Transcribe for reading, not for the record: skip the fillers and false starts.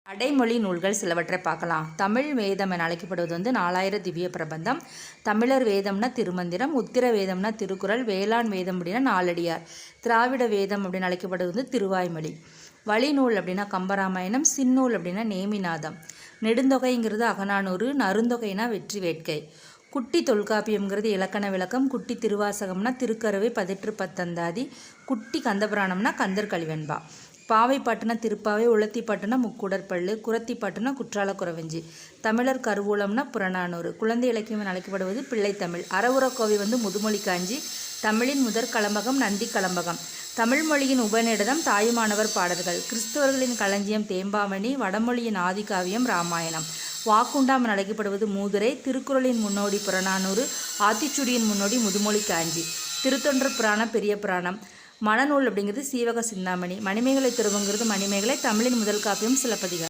அடைமொழி நூல்கள் சிலவற்றை பார்க்கலாம். தமிழ் வேதம் என அழைக்கப்படுவது 4000 திவ்ய பிரபந்தம். தமிழர் வேதம்னா திருமந்திரம், உத்திர வேதம்னா திருக்குறள், வேளாண் வேதம் அப்படின்னா நாலடியார், திராவிட வேதம் அப்படின்னு அழைக்கப்படுவது திருவாய்மொழி. வழிநூல் அப்படின்னா கம்பராமாயணம், சின்னூல் அப்படின்னா நேமிநாதம், நெடுந்தொகைங்கிறது அகநானூறு, நருந்தொகைனா வெற்றி வேட்கை, குட்டி தொல்காப்பியம்ங்கிறது இலக்கண விளக்கம், குட்டி திருவாசகம்னா திருக்கருவை 18 குட்டி கந்தபுராணம்னா கந்தர் கலிவெண்பா, பாவை பாட்டுனா திருப்பாவை, உளத்தி பாட்டுனா முக்கூடற்பள்ளு, குரத்தி பாட்டுனா குற்றால குறவஞ்சி, தமிழர் கருவூலம்னா புறநானூறு, குழந்தை இலக்கியம் என அழைக்கப்படுவது பிள்ளைத்தமிழ், அறவுரக்கோவை முதுமொழி காஞ்சி, தமிழின் முதற் கலம்பகம் நந்தி கலம்பகம், தமிழ் மொழியின் உபநிடதம் தாயுமானவர் பாடல்கள், கிறிஸ்தவர்களின் களஞ்சியம் தேம்பாவணி, வடமொழியின் ஆதிகாவியம் ராமாயணம், வாக்குண்டாம் என அழைக்கப்படுவது மூதுரை, திருக்குறளின் முன்னோடி புறநானூறு, ஆத்திச்சூடியின் முன்னோடி முதுமொழி காஞ்சி, திருத்தொண்டர் புராணம் பெரிய புராணம், மணநூல் அப்படிங்கிறது சீவக சிந்தாமணி, மணிமேகலை துறவுங்கிறது மணிமேகலை, தமிழின் முதல் காப்பியம் சிலப்பதிகாரம்.